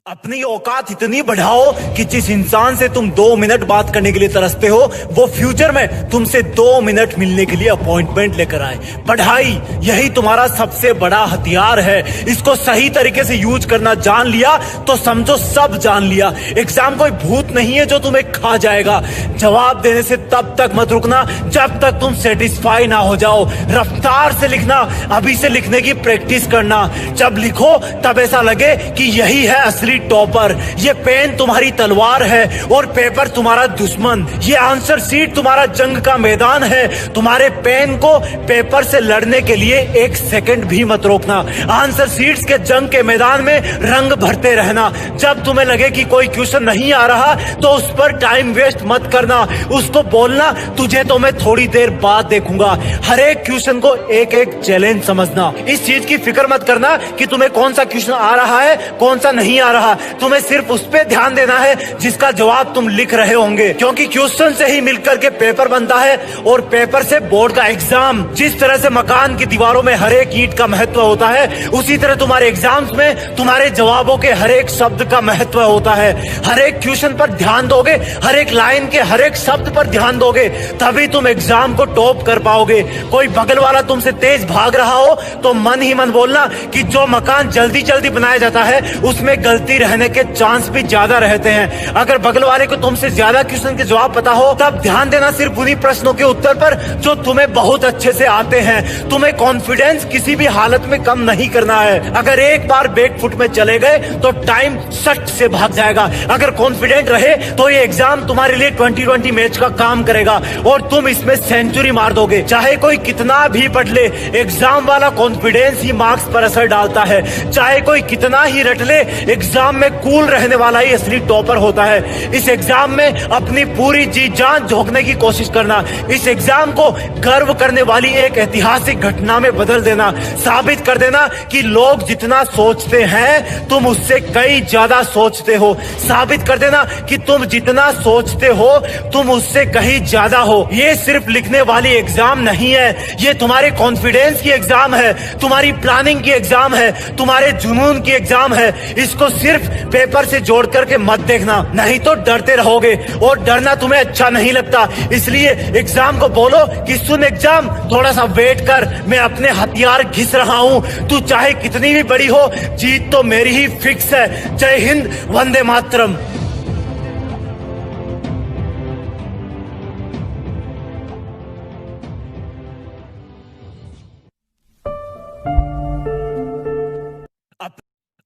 अपनी औकात इतनी बढ़ाओ कि जिस इंसान से तुम 2 मिनट बात करने के लिए तरसते हो वो फ्यूचर में तुमसे 2 मिनट मिलने के लिए अपॉइंटमेंट लेकर आए। पढ़ाई यही तुम्हारा सबसे बड़ा हथियार है। इसको सही तरीके से यूज करना जान लिया तो समझो सब जान लिया। एग्जाम कोई भूत नहीं है जो तुम्हें खा जाएगा। जवाब देने से तब तक मत रुकना जब तक तुम सेटिस्फाई ना हो जाओ। रफ्तार से लिखना, अभी से लिखने की प्रैक्टिस करना। जब लिखो तब ऐसा लगे कि यही है असली टॉपर। ये पेन तुम्हारी तलवार है और पेपर तुम्हारा दुश्मन। ये आंसर शीट तुम्हारा जंग का मैदान है। तुम्हारे पेन को पेपर से लड़ने के लिए 1 सेकंड भी मत रोकना। आंसर शीट्स के जंग के मैदान में रंग भरते रहना। जब तुम्हें लगे कि कोई क्वेश्चन नहीं आ रहा तो उस पर टाइम वेस्ट मत करना। उसको बोलना तुझे तो मैं थोड़ी देर बाद देखूंगा। हर एक क्वेश्चन को एक एक चैलेंज समझना। इस चीज की फिक्र मत करना कि तुम्हें कौन सा क्वेश्चन आ रहा है कौन सा नहीं आ रहा। तुम्हें सिर्फ उस पे ध्यान देना है जिसका जवाब तुम लिख रहे होंगे, क्योंकि क्वेश्चन से ही मिलकर के पेपर बनता है और पेपर से बोर्ड का एग्जाम। जिस तरह से मकान की दीवारों में हर एक ईंट का महत्व होता है उसी तरह तुम्हारे एग्जाम्स में तुम्हारे जवाबों के हर एक शब्द का महत्व होता है। हर एक क्वेश्चन पर ध्यान दोगे, हर एक लाइन के हर एक शब्द पर ध्यान दोगे, तभी तुम एग्जाम को टॉप कर पाओगे। कोई बगल वाला तुमसे तेज भाग रहा हो तो मन ही मन बोलना कि जो मकान जल्दी जल्दी बनाया जाता है उसमें गलती रहने के चांस भी ज्यादा रहते हैं। अगर बगल वाले को तुमसे ज्यादा क्वेश्चन के जवाब पता हो तब ध्यान देना सिर्फ उन्हीं प्रश्नों के उत्तर पर जो तुम्हें बहुत अच्छे से आते हैं। तुम्हें कॉन्फिडेंस किसी भी हालत में कम नहीं करना है। अगर एक बार बैक फुट में चले गए तो टाइम सट से भाग जाएगा। अगर कॉन्फिडेंट रहे तो ये एग्जाम तुम्हारे लिए 2020 मैच का काम करेगा और तुम इसमें सेंचुरी मार दोगे। चाहे कोई कितना भी पढ़ ले, एग्जाम वाला कॉन्फिडेंस ही मार्क्स पर असर डालता है। चाहे कोई कितना ही रट ले, एग्जाम में कूल रहने वाला ही असली टॉपर होता है। इस एग्जाम में अपनी पूरी जी जान झोंकने की कोशिश करना। इस एग्जाम को गर्व करने वाली एक ऐतिहासिक घटना में बदल देना। साबित कर देना कि लोग जितना सोचते हैं तुम उससे कई ज्यादा सोचते हो। साबित कर देना कि तुम जितना सोचते हो तुम उससे कहीं ज्यादा हो। ये सिर्फ लिखने वाली एग्जाम नहीं है, ये तुम्हारे कॉन्फिडेंस की एग्जाम है, तुम्हारी प्लानिंग की एग्जाम है, तुम्हारे जुनून की एग्जाम है। इसको सिर्फ पेपर से जोड़ करके मत देखना, नहीं तो डरते रहोगे और डरना तुम्हें अच्छा नहीं लगता। इसलिए एग्जाम को बोलो कि सुन एग्जाम, थोड़ा सा वेट कर, मैं अपने हथियार घिस रहा हूँ। तू चाहे कितनी भी बड़ी हो, जीत तो मेरी ही फिक्स है। जय हिंद, वंदे मातरम।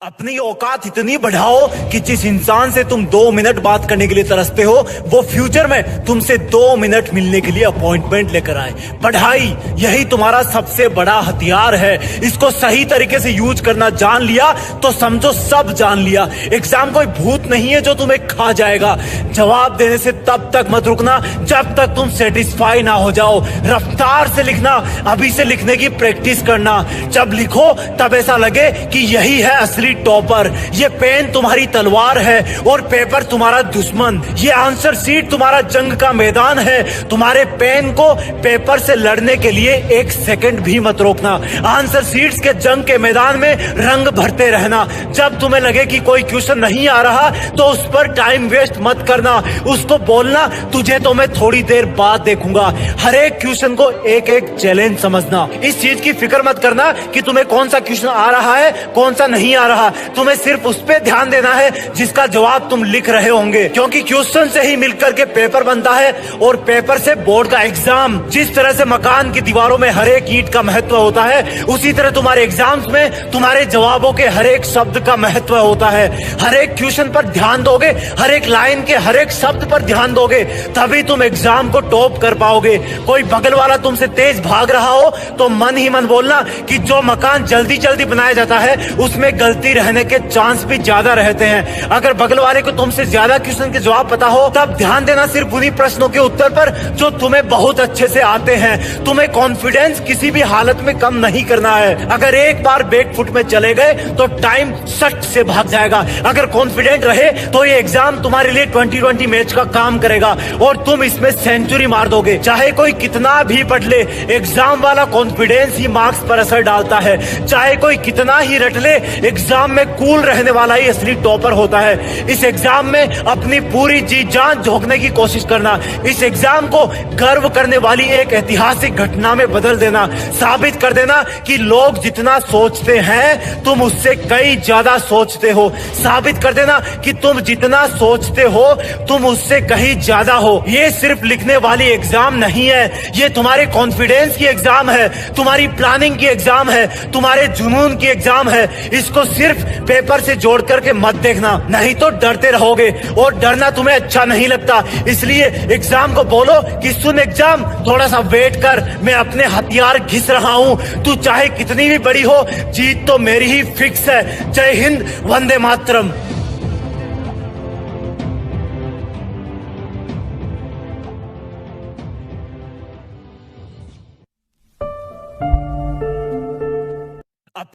अपनी औकात इतनी बढ़ाओ कि जिस इंसान से तुम 2 मिनट बात करने के लिए तरसते हो वो फ्यूचर में तुमसे 2 मिनट मिलने के लिए अपॉइंटमेंट लेकर आए। पढ़ाई यही तुम्हारा सबसे बड़ा हथियार है। इसको सही तरीके से यूज करना जान लिया तो समझो सब जान लिया। एग्जाम कोई भूत नहीं है जो तुम्हें खा जाएगा। जवाब देने से तब तक मत रुकना जब तक तुम सेटिस्फाई ना हो जाओ। रफ्तार से लिखना, अभी से लिखने की प्रैक्टिस करना। जब लिखो तब ऐसा लगे कि यही है असली टॉपर। ये पेन तुम्हारी तलवार है और पेपर तुम्हारा दुश्मन। ये आंसर शीट तुम्हारा जंग का मैदान है। तुम्हारे पेन को पेपर से लड़ने के लिए 1 सेकंड भी मत रोकना। आंसर शीट्स के जंग के मैदान में रंग भरते रहना। जब तुम्हें लगे कि कोई क्वेश्चन नहीं आ रहा तो उस पर टाइम वेस्ट मत करना। उसको बोलना तुझे तो मैं थोड़ी देर बाद देखूंगा। हर एक क्वेश्चन को एक एक चैलेंज समझना। इस चीज की फिक्र मत करना कि तुम्हें कौन सा क्वेश्चन आ रहा है कौन सा नहीं आ रहा। तुम्हें सिर्फ उस पे ध्यान देना है जिसका जवाब तुम लिख रहे होंगे, क्योंकि क्वेश्चन से ही मिलकर के पेपर बनता है और पेपर से बोर्ड का एग्जाम। जिस तरह से मकान की दीवारों में हर एक ईंट का महत्व होता है उसी तरह तुम्हारे एग्जाम्स में तुम्हारे जवाबों के हर एक शब्द का महत्व होता है। हर एक क्वेश्चन पर ध्यान दोगे, हर एक लाइन के हर एक शब्द पर ध्यान दोगे, तभी तुम एग्जाम को टॉप कर पाओगे। कोई बगल वाला तुमसे तेज भाग रहा हो तो मन ही मन बोलना कि जो मकान जल्दी जल्दी बनाया जाता है उसमें गलती रहने के चांस भी ज्यादा रहते हैं। अगर बगल वाले को तुमसे ज्यादा क्वेश्चन के जवाब पता हो तब ध्यान देना सिर्फ उन्हीं प्रश्नों के उत्तर पर जो तुम्हें बहुत अच्छे से आते हैं। तुम्हें कॉन्फिडेंस किसी भी हालत में कम नहीं करना है। अगर एक बार बैक फुट में चले गए तो टाइम सट से भाग जाएगा। अगर कॉन्फिडेंट रहे तो ये एग्जाम तुम्हारे लिए 2020 मैच का काम करेगा और तुम इसमें सेंचुरी मार दोगे। चाहे कोई कितना भी पढ़ ले, एग्जाम वाला कॉन्फिडेंस ही मार्क्स पर असर डालता है। चाहे कोई कितना ही रट ले, एग्जाम में कूल रहने वाला ही असली टॉपर होता है। इस एग्जाम में अपनी पूरी जी जान झोंकने की कोशिश करना, इस एग्जाम को गर्व करने वाली एक ऐतिहासिक घटना में बदल देना, साबित कर देना कि लोग जितना सोचते हैं तुम उससे कई ज्यादा सोचते हो, साबित कर देना कि तुम जितना सोचते हो तुम उससे कहीं ज्यादा हो। ये सिर्फ लिखने वाली एग्जाम नहीं है, ये तुम्हारे कॉन्फिडेंस की एग्जाम है, तुम्हारी प्लानिंग की एग्जाम है, तुम्हारे जुनून की एग्जाम है। इसको सिर्फ पेपर से जोड़ करके मत देखना, नहीं तो डरते रहोगे और डरना तुम्हें अच्छा नहीं लगता। इसलिए एग्जाम को बोलो कि सुन एग्जाम, थोड़ा सा वेट कर, मैं अपने हथियार घिस रहा हूं, तू चाहे कितनी भी बड़ी हो, जीत तो मेरी ही फिक्स है। जय हिंद, वंदे मातरम।